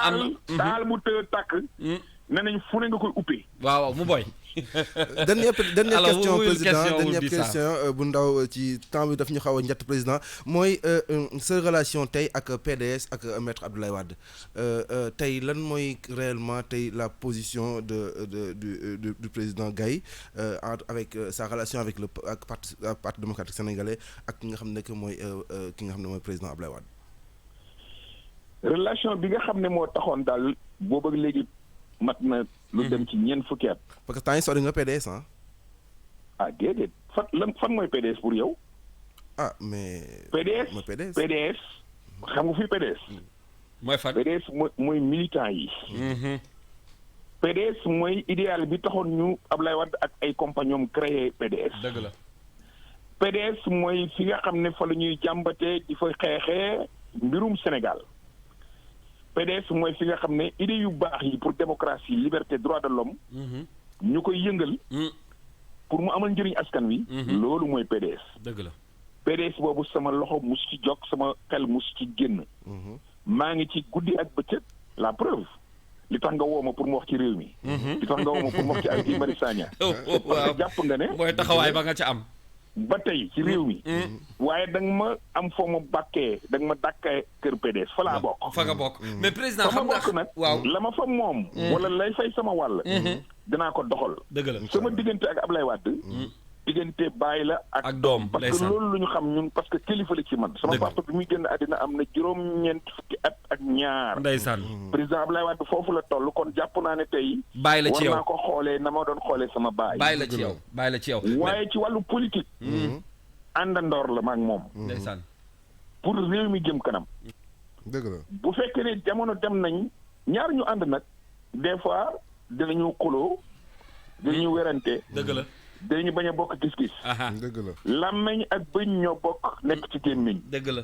taal bu të tàkk. nee nañ fu ne nga koy uppee. waaw mu boy. dernière question président dernière question question bu ndaw ci temps bi daf ñu xaw a njëtt président mooy sa relation tey ak PDS ak maître Abdoulaye Wade tey lan mooy réellement tey la position du président Gaye avec sa relation avec le parti démocratique sénégalais ak ki nga xam ne que mooy président Abdoulaye Wade. relation bi nga xam ne moo taxoon daal boobu ak léegi mat na lu dem ci ñeent fukki at. parce que temps yi sori nga PDS ah. déedéet fan mooy PDS pour yow. mais. PDS xam nga fii PDS. mooy fan. PDS mooy militant yi. PDS mooy idéal bi taxoon ñu Ablaye Wade ak ay compagnons créé PDS. dëgg la. PDS mooy fi nga xam ne fa la ñuy jàmbatee di fa xeexee mbirum Sénégal. PDS mooy fi nga xam ne idée yu baax yi pour démocratie liberté droit de l'homme ñu koy yëngal pour mu amal njëriñ askan wi loolu mooy PDS. dëgg la. PDS boobu sama loxo mus ci jog sama xel mus ci génn maa ngi ci guddi ak bëccëg la preuve li tax nga woo ma pour mu wax ci réew mi li tax nga woo ma pour mu wax ci Guy Marius Sagna parce que jàpp nga ne mooy taxawaay ba nga ca am ba tey ci réew mi waaye da nga ma am foo ma bàkkee da nga ma dàkkee kër PDS fa laa bokk fa nga bokk mais président xam nga bokk nag waaw la ma fa moom wala lay fay sama wàll dinaa ko doxal dëgg la sama diggante ak Ablaye Wade diggante bàyyi la ak doom parce que loolu lu ñu xam ñun parce que kilifa la ci man sama papa bi muy génn àddina am na juróom-ñeent fukki at ak ñaar ndeysaan président Ablaye Wade foofu la toll kon jàpp naa ne tey bàyyi la ci yow war naa ko xoolee na ma doon xoolee sama bàyyi la ci yow waaye ci wàllu politique àndandoor la ma ak moom ndeysaan pour réew mi jëm kanam dëgg la bu fekkee ne jamono dem nañ ñaar ñu ànd nag des fois dinañu xuloo dinañu werante dëgg la dañu bañ a bokk gis-gis. dëgg la. làmmeñ ak bëñ ñoo bokk nekk ci gémmiñ. dëgg la.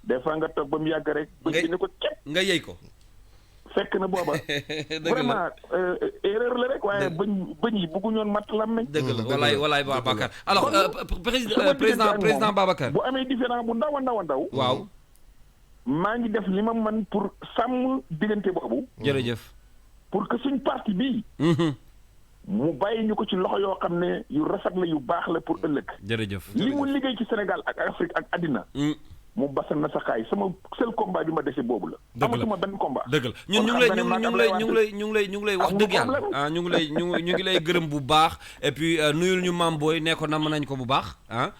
des fois nga toog ba mu yàgg rek. bëñ bi ne ko képp. nga yëy ko. fekk na booba. vraiment erreur la rek waaye bëñ yi bëggu ñoon mat làmmeñ. dëgg la walaay Babacar alors président Babacar. bu amee différent bu ndaw a ndaw. waaw. maa ngi def li ma mën pour sàmm diggante boobu. jërëjëf. pour que suñ parti bii. mu bàyyi ñu ko ci loxo yoo xam ne yu rafet la yu baax la pour ëllëg. jërëjëf li mu liggéey ci Sénégal ak Afrique ak àddina. mu basal na sa xaay sama seul combat bi ma dese boobu la. dëgg la amatuma benn combat. dëgg la ñun ñu ngi lay wax dëgg yàlla ah ñu ngi lay gërëm bu baax et puis nuyul ñu Mame Boye ne ko nam nañ ko bu baax ah.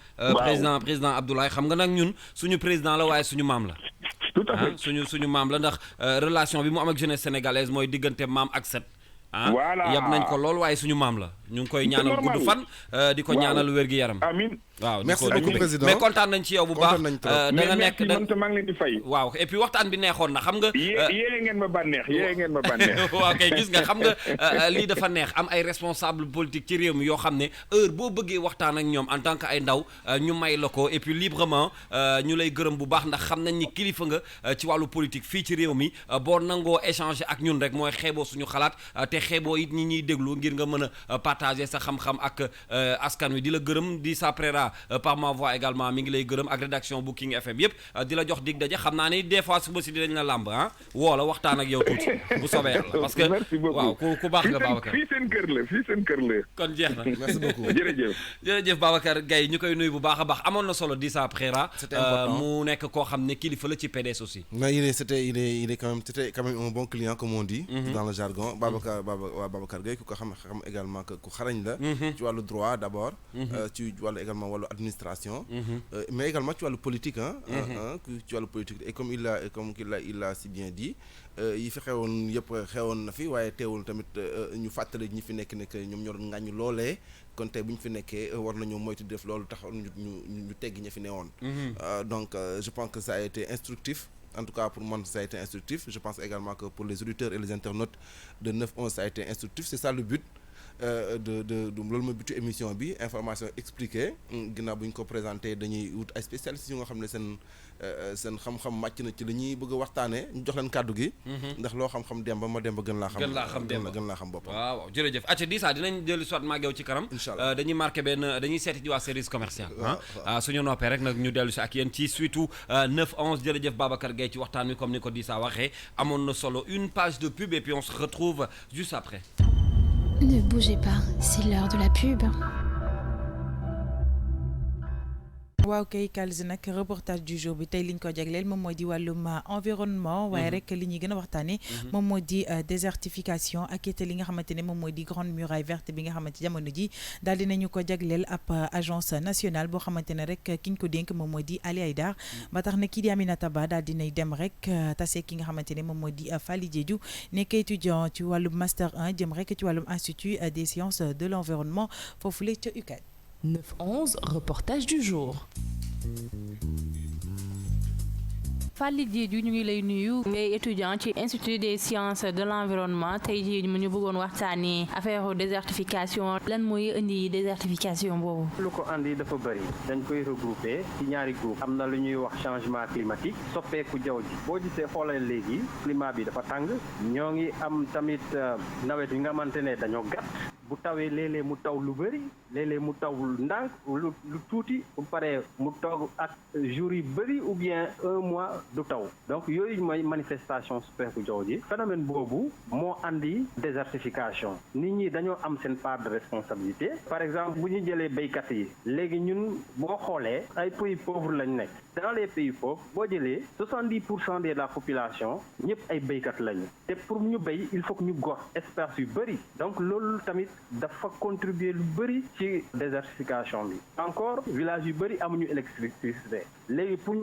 président Abdoulaye xam nga nag ñun suñu président la waaye suñu maam la. tout à fait suñu maam la ndax relation bi mu am ak jeunesse sénégalaise mooy diggante maam ak set. voilà yab nañ ko lool waaye suñu maam la ñu ngi koy ñaanal gudd fan di ko ñaanal wér gi yaram amiin waaw merci beaucoup président mais kontaan nañ ci yow bu baax da nga nekk maa ngi leen di fay waaw et puis waxtaan bi neexoon na xam nga yée ngeen ma bànneex waaw kay gis nga xam nga lii dafa neex am ay responsable politique ci réew mi yoo xam ne heure boo bëggee waxtaan ak ñoom en tant que ay ndaw ñu may la ko et puis librement ñu lay gërëm bu baax ndax xam nañ ni kilifa nga ci wàllu politique fii ci réew mi boo nangoo échanger ak ñun rek mooy xeeboo suñu xalaat te xeeboo it ñi ñuy déglu ngir nga mën a partager sa xam-xam ak askan wi di la gërëm di sa préra par ma voix également mi ngi lay gërëm ak rédaction bu King FM yëpp di la jox dig daje xam naa ne des fois suba si dinañ la làmb woo la waxtaan ak yow tuuti bu soobee yàlla parce que waaw ku baax nga Babacar fii seen kër la kon jeex na merci beaucoup jërëjëf Babacar Gaye ñu koy nuyu bu baax a baax amoon na solo di sa préra mu nekk koo xam ne kilifa la ci PDS aussi mais il est quand même un bon client comme on dit dans le jargon Babacar Gaye ku ko xam également que ku xarañ la ci wàllu droit d'abord ci wàllu également wàllu administration mais également ci wàllu politique ci wàllu politique et comme il l'a si bien dit yi fi xewoon yëpp xewoon na fi waaye teewul tamit ñu fàttali ñi fi nekk ñoom ñoo doon ŋàññ loolee kon tey bu ñu fi nekkee war nañoo moytu def loolu tax ñu teggi ña fi newoon donc je pense que ça a été instructif. En tout cas, pour moi, ça a été instructif. Je pense également que pour les auditeurs et les internautes de 9-11, ça a été instructif. C'est ça le but de loolu mooy butu émission bi information expliquée ginnaaw bu ñu ko présenté dañuy wut ay spécialistes yu nga xam ne seen xam-xam màcc na ci li ñuy bëgg a waxtaanee ñu jox leen kàddu gi. ndax loo xam-xam Demba ma Demba gën laa xam boppam. waaw jërëjëf acca di saa dinañ dellu soit maag yow ci kanam. Inch'Allah dañuy marqué dañuy seeti ci waa service commercial. suñu noppee rek nag ñu dellu si ak yéen ci surtout 9-11 jërëjëf Babacar Gaye ci waxtaan wi comme ni ko di saa waxee amoon na solo une page de pub et puis on se retrouve juste après. Ne bougez pas, c'est l'heure de la pub. waaw kay Kalz nag reportage du jour bi tey liñ ko jagleel moom moo di wàllum environnement waaye rek li ñuy gën a waxtaane moom moo di désertification ak it li nga xamante ne moom moo di grande muraille verte bi nga xamante jamono ji daal dinañu ko jagleel ab agence nationale boo xamante ne rek ki ñu ko dénk moom moo di Ali Haïdar ba tax na kii di Aminata Ba daal dinay dem rek tase ki nga xamante ne moom moo di Fally Diédhiou nekk étudiant ci wàllum master 1 jëm rek ci wàllum institut des sciences de l'environnement foofule ca UCAD. 9-11 reportage du jour. Fally Diédhiou ñu ngi lay nuyu ngay étudiant ci institut des sciences de l'environnement tey jii ñu bëggoon waxtaanee affaire désertification lan mooy indi désertification boobu. lu ko andi dafa bëri dañ koy regrouper ci ñaari groupe am na lu ñuy wax changement climatique soppeeku jaww ji boo gisee xoolal léegi climat bi dafa tàng ñoo ngi am tamit nawet yi nga xamante ne dañoo gàtt bu tawee léeg-léeg mu taw lu bëri léeg-léeg mu taw ndànk lu tuuti bu paree mu toog ak jours yi bëri ou bien un mois du taw donc yooyu mooy manifestation soppeeku jaww ji phénomène boobu moo andi désertification nit ñi dañoo am seen part de responsabilité par exemple bu ñu jëlee béykat yi léegi ñun boo xoolee ay pays pauvres lañ nekk dans les pays pauvres boo jëlee 70% de la population ñëpp ay béykat lañu te pour ñu béy il faut que ñu gor espace yu bëri donc loolu tamit dafa contribuer lu bëri ci désertification bi encore village yu bëri amuñu électricité léegi pour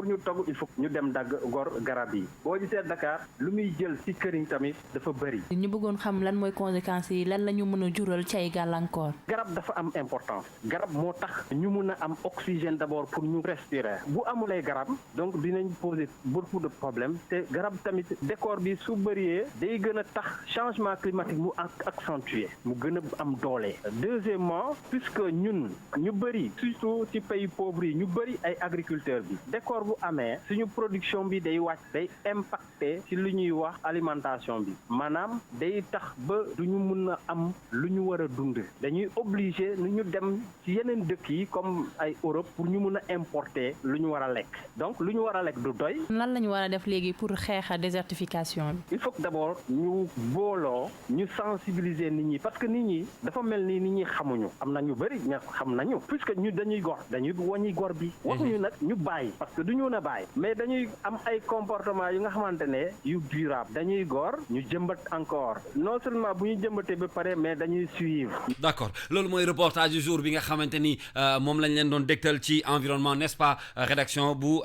ñu togg il faut ñu dem dagg gor garab yi boo gisee Dakar lu muy jël ci këriñ tamit dafa bëri. ñu bëggoon xam lan mooy conséquences yi lan la ñu mën a jural ci ay gàllankoor. garab dafa am importance garab moo tax ñu mun a am oxygène d'abord pour ñu respirer bu amulee garab donc dinañ poser beaucoup de problèmes te garab tamit décor bi su bëree day gën a tax changement climatique mu accentué mu gën a am doole. Deuxièmement puisque ñun ñu bëri surtout ci pays pauvres yi ñu bëri ay agriculteurs bi décor bu amee suñu production bi day wàcc day impacté ci lu ñuy wax alimentation bi maanaam day tax ba du ñu mun a am lu ñu war a dund dañuy obligé nu ñu dem ci yeneen dëkk yi comme ay Europe pour ñu mun a importer lu ñu war a lekk donc lu ñu war a lekk du doy. lan la ñu war a def léegi pour xeex désertification bi. il faut que d'abord ñu booloo ñu sensibiliser nit ñi parce que nit ñi dafa mel ni nit ñi xamuñu am na ñu bëri ña xam nañu puisque ñu dañuy wàññi gor bi. waxuñu nag ñu bàyyi parce que du ñu mën a bàyyi mais dañuy am ay comportement yu nga xamante ne yu durable dañuy gor ñu jëmbat encore non seulement bu ñu jëmbatee ba pare mais dañuy suivre. d'accord loolu mooy reportage du jour bi nga xamante ni moom lañ leen doon dégtal ci environnement n'est-ce pas rédaction bu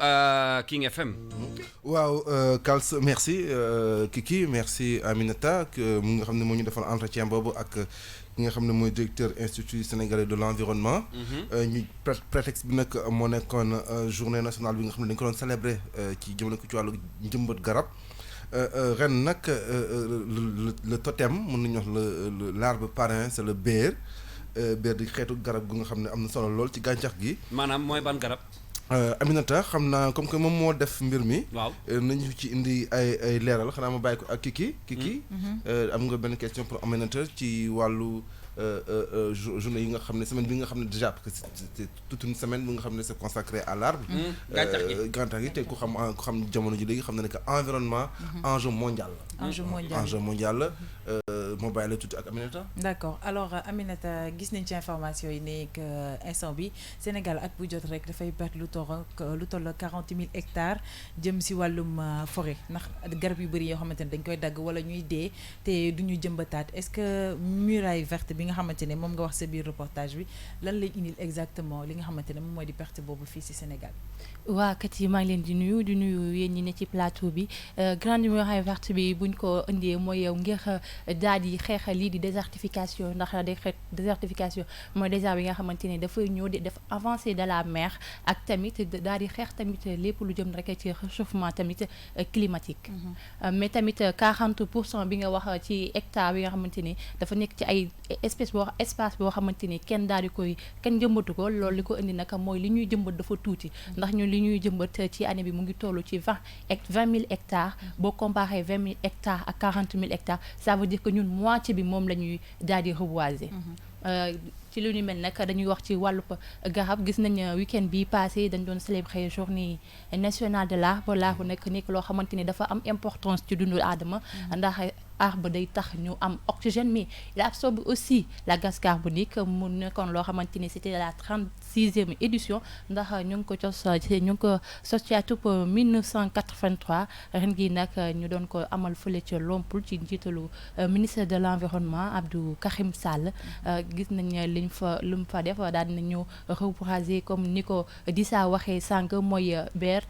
King FM. waaw Kalz merci Kiki merci Aminata mu nga xam ne moo ñu defal entretien boobu ak ki nga xam ne mooy directeur institut sénégalais de l'environnement. ñu prétexte bi nag moo nekkoon journée nationale bi nga xam ne dañ ko doon célébrer ci jëmale ko ci wàllu njëmbat garab ren nag le totem mën nañu wax l'arbre parrain c'est le béer di xeetu garab gu nga xam ne am na solo lool ci gàncax gi. maanaam mooy ban garab. Aminata xam naa comme que moom moo def mbir mi. waaw nañu ci indi ay leeral xanaa ma bàyyi ko ak Kiki. am nga benn question pour Aminata ci wàllu journée yi nga xam ne semaine bi nga xam ne déjà parce que c'est toute une semaine bi nga xam ne c'est consacré à l'arbre gàncax gi te ku xam jamono ji léegi xam na ne que environnement enjeu mondial la moo bàyyi la tuuti ak Aminata. d'accord alors Aminata gis nañ ci information yi ne que instant bi Sénégal at bu jot rek dafay perdre lu toll 40 000 hectares jëm si wàllum forêt ndax garab yu bëri yoo xamante ne dañ koy dagg wala ñuy dee te du ñu jëmbataat est-ce que muraille verte bi nga xamante ne moom nga wax sa biir reportage bi lan lay indil exactement li nga xamante ne moom mooy di perte boobu fii si Sénégal. waa kat yi maa ngi leen di nuyu yéen ñi ne ci plateau bi grande muraille verte bi buñ ko indee mooy yow ngir daal di xeex lii di désertification ndax day xeex désertification mooy désert bi nga xamante ne dafay ñëw di def avancée de la mer ak tamit daal di xeex tamit lépp lu jëm rek ci réchauffement tamit climatique. mais tamit 40% bi nga wax ci hectare bi nga xamante ni dafa nekk ci ay espace boo xamante ni kenn daal di koy kenn jëmbatu ko loolu li ko indi nag mooy li ñuy jëmbat dafa tuuti ndax ñun li ñuy jëmbat ci année bi mu ngi toll ci 20 000 hectares boo comparé 20 000 hectares ak 40 000 hectares ça veut dire que ñun moitié bi moom la ñuy daal di reboiser. ci lu ñu mel nag dañuy wax ci wàllu garab gis nañ week-end bi passé dañ doon célébrer journée nationale de l'arbre nekk loo xamante ni dafa am importance ci dundu aadama ndax arbre day tax ñu am oxygène mais il absorbe aussi la gaz carbonique mu nekkoon loo xamante ni c'était la 36e édition ndax ñu ngi ko sos ci atub 1983 ren gi nag ñu doon ko amal fële ca Lompoul ci njiitalu ministre de l'environnement Abdou Karim Sall gis nañ lu mu fa def daal dinañu reboiser comme ni ko Dissa waxee sànq mooy beer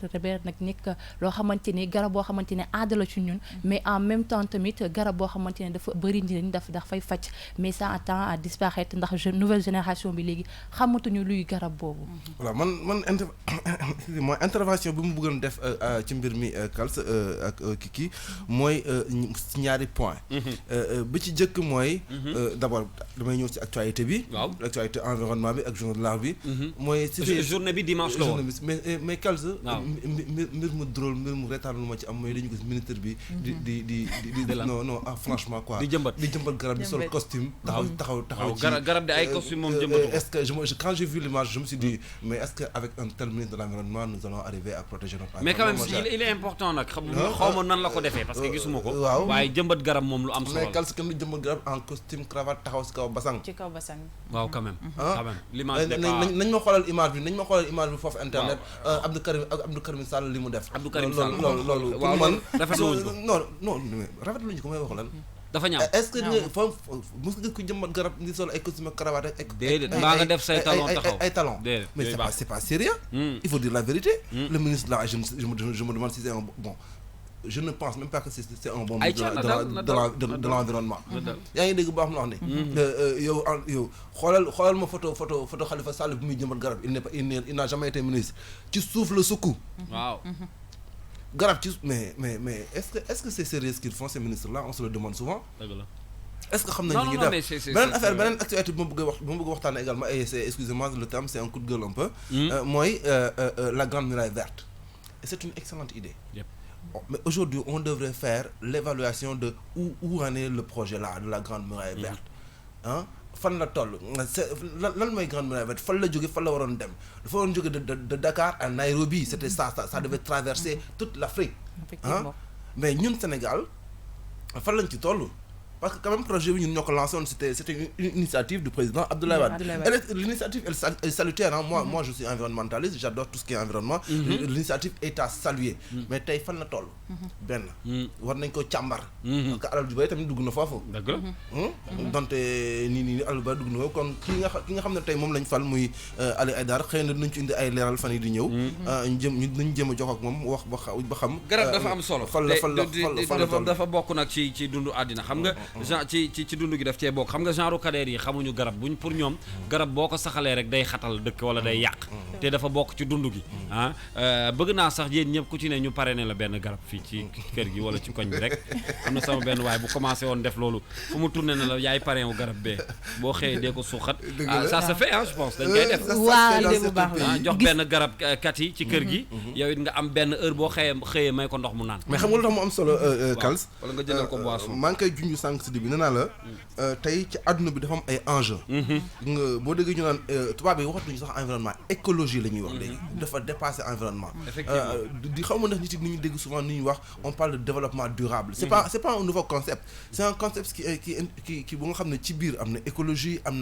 nag nekk loo xamante ni garab boo xamante ne aada la ci ñun mais en même temps tamit garab boo xamante ne dafa bëri njëriñ dafay faj mais ça attend à disparaître ndax nouvelle génération bi léegi xamatuñu luy garab boobu. voilà man intervention bi mu bëggoon def ci mbir mi Kals ak kii mooy ñaari point bi ci jëkk mooy d'abord damay ñëw ci actualité bi. waaw actualité environnement bi ak journée de l'arbre bi. mooy journée bi dimanche la woon mais Kals. mbir mu drôle mbir mu retaan lu ma ci am mooy dañu gis ministre bi. di non franchement quoi. di jëmbat garab di sol costume. taxaw ci garab di ay costume moom jëmbatu. est-ce que quand j'ai vu l'image je me suis dit mais est-ce que avec un tel ministre de l'environnement nous allons arriver à protéger notre mais quand même il est important nag xawma nan la ko defee parce que gisuma ko. waaw waaye jëmbat garab moom lu am solo la. mais Kals kenn du jëmbat garab en costume cravate taxaw ci kaw basang. waaw quand même. l'image nañ ma xoolal image bi foofu internet. Abdou Karim Sall li mu def. Abdou Karim Sall loolu pour man rafetluñu ko. non rafetluñu ko may wax lan. dafa ñaaw est-ce que mos nga gis ko jëmbat garab di sol ay costume cravate ak déedéet mbaa nga def say talon taxaw ay talon mais c'est pas sérieux. Il faut dire la vérité. Le ministre là je me demande si c'est un bon. Je ne pense même pas que c'est un bon ministre de l'environnement. yaa ngi dégg baax na wax ne yow xoolal ma photo Khalifa Sall bi muy jëmbat garab il n'a jamais été ministre ci suuf la sukk. waaw. garab ci mais est-ce que c'est sérieux ce qu'ils font ces ministres là on se le demande souvent. dëgg la. est-ce que xam nañ li ñuy def beneen actualité bi ma bëgg waxtaan également et c'est excusez-moi le terme c'est un coup de gueule un peu. mooy la grande muraille verte. Et c'est une excellente idée. Mais aujourd'hui on devrait faire l'évaluation de où en est le projet là de la grande muraille verte. fan la toll lan mooy grande muraille verte fan la jóge fan la waroon dem dafa waroon jóge de Dakar à Nairobi c'était ça devait traverser toute l'Afrique. Mais ñun Sénégal fan lañ ci toll. Parce que quand même projet bi ñun ñoo ko lancé woon c'était une initiative du président Abdoulaye Wade. L'initiative elle est salutaire moi je suis environnementaliste j'adore tout ce qui est environnement. L'initiative est à saluer. Mais tey fan la toll. benn war nañ ko càmbar. parce que alal ju bari tamit dugg na foofu. dëgg la. donte nii alal bari dugg na foofu kon ki nga xam ne tey moom lañ fal muy Ali Aïdara xëy na dinañ ci indi ay leeral fan yi di ñëw. nañ jéem a jox ak moom wax ba xam. garab dafa am solo. fan la toll dafa bokk nag ci dundu àddina xam nga. ci dund gi daf cee bokk xam nga genre kadeer yi xamuñu garab buñ pour ñoom garab boo ko saxalee rek day xatal dëkk wala day yàq te dafa bokk ci dund gi bëgg naa sax yéen ñëpp ku ci ne ñu parrainé la benn garab fii ci kër gi wala ci koñ bi rek am na sama benn waaye bu commencé woon def loolu fu mu tourné na la yaay parrain wu garab bee boo xëyee dee ko suuxat ça se fait je pense dañ koy def jox benn garab kat yi ci kër gi yow it nga am benn heure boo xëyee may ko ndox mu naan mais xam nga lu tax mu am solo Kals wala nga jëndal ko boisson maa ngi koy junj sànq sànq si bi nee naa la tey ci àdduna bi dafa am ay enjeux. nga boo déggee ñu naan tubaab yi waxatuñu sax environnement écologie la ñuy wax léegi. dafa dépasser environnement. di xaw ma ndax nit ñi dégg souvent ni ñuy wax on parle de développement durable. c'est pas un nouveau concept. c'est un concept qui bu nga xam ne ci biir am na écologie am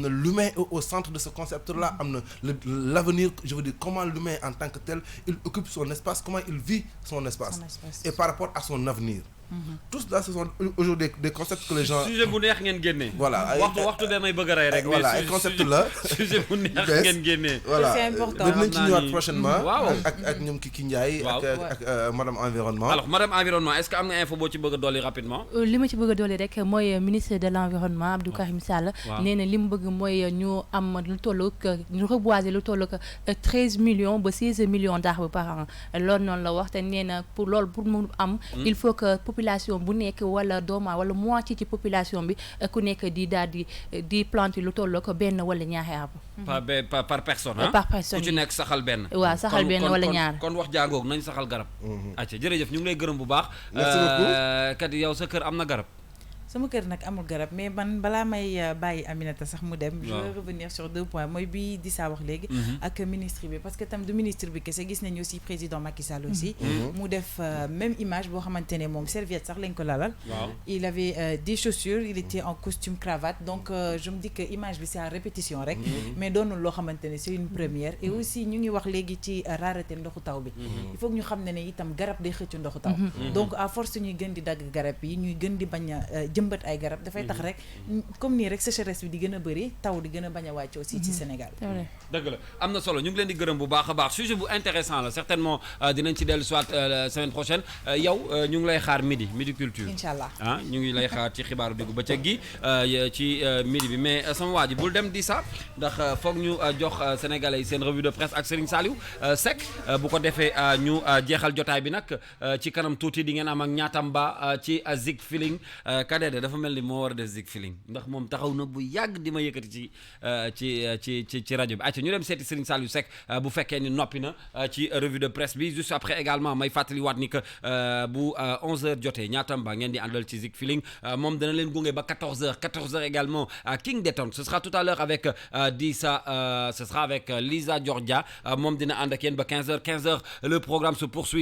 na l'humain au centre de ce concept là am na l'avenir, je veux dire comment l'humain en tant que tel il occupe son espace, comment il vit son espace. Et par rapport à son avenir. Tout cela, ce sont aujourd'hui des concepts que les gens. sujet bu neex ngeen génnee. Voilà waxtu damay bëgg a rey rek. voilà ay concepts la. sujet bu neex ngeen génnee. voilà c'est important. dinañ ci ñëwaat prochainement. waaw ak ñoom Kiki Ndiaye. ak madame environnement. alors madame environnement est-ce que am nga info boo ci bëgg a dolli rapidement. li ma ci bëgg a dolli rek mooy ministre de l'environnement Abdou Karim Sall. nee na li mu bëgg mooy ñu am lu tollu ñu reboiser lu tollu 13 millions ba 16 millions d'arbres par an loolu noonu la wax te nee na pour loolu pour mu am. il faut que population bu nekk wala dooma wala moitié ci population bi ku nekk di daal di planter lu tolloo ko benn wala ñaari arbre. par personne ah. par personne ku ci nekk saxal benn. waaw saxal benn wala ñaar kon wax jàngoog nañ saxal garab. acca jërëjëf ñu ngi lay gërëm bu baax. merci beaucoup kat yow sa kër am na garab. sama kër nag amul garab mais man balaa may bàyyi Aminata sax mu dem. je vais revenir sur 2 points mooy bi di saa wax léegi. ak ministre bi parce que tam du ministre bi kese gis nañu aussi président Macky Sall aussi. mu def même image boo xamante ne moom serviette sax lañ ko lalal. il avait des chaussures il était en costume cravate donc je me dis que image bi c'est à répétition rek. mais doonul loo xamante ne c'est une première. et aussi ñu ngi wax léegi ci rareté ndoxu taw bi. il faut que ñu xam ne itam garab day xëccu ndoxu taw. donc à force ñuy gën di dagg garab yi ñuy gën di bañ a jëmbat ay garab dafay tax rek comme nii rek sécheresse bi di gën a bëri taw di gën a bañ a wàcc aussi ci Sénégal. dëgg la am na solo ñu ngi leen di gërëm bu baax a baax sujet bu intéressant la certainement dinañ ci dellu soit semaine prochaine yow ñu ngi lay xaar midi culture. Inch'Allah ñu ngi lay xaar ci xibaaru diggu bëccëg gi ci midi bi mais sama waa ji bul dem di sa ndax foog ñu jox sénégalais yi seen revue de presse ak Serigne Saliou Seck bu ko defee ñu jeexal jotaay bi nag ci kanam tuuti di ngeen am ak ñaatamba ci Zik Feeling Kadede dafa mel ni moo war a def Zik Feeling ndax moom taxaw na bu yàgg di ma yëkkati ci rajo bi ayca ñu dem seeti Serigne Saliou Seck bu fekkee ni noppi na ci revue de presse bi juste après également may fàttaliwaat ni que bu 11h jotee ñaatamba ngeen di àndal ci Zik Feeling moom dana leen gunge ba 14h également King Détone ce sera tout à l'heure avec ce sera avec Lisa Georgia moom dina ànd ak yéen ba 15h le programme se poursuit.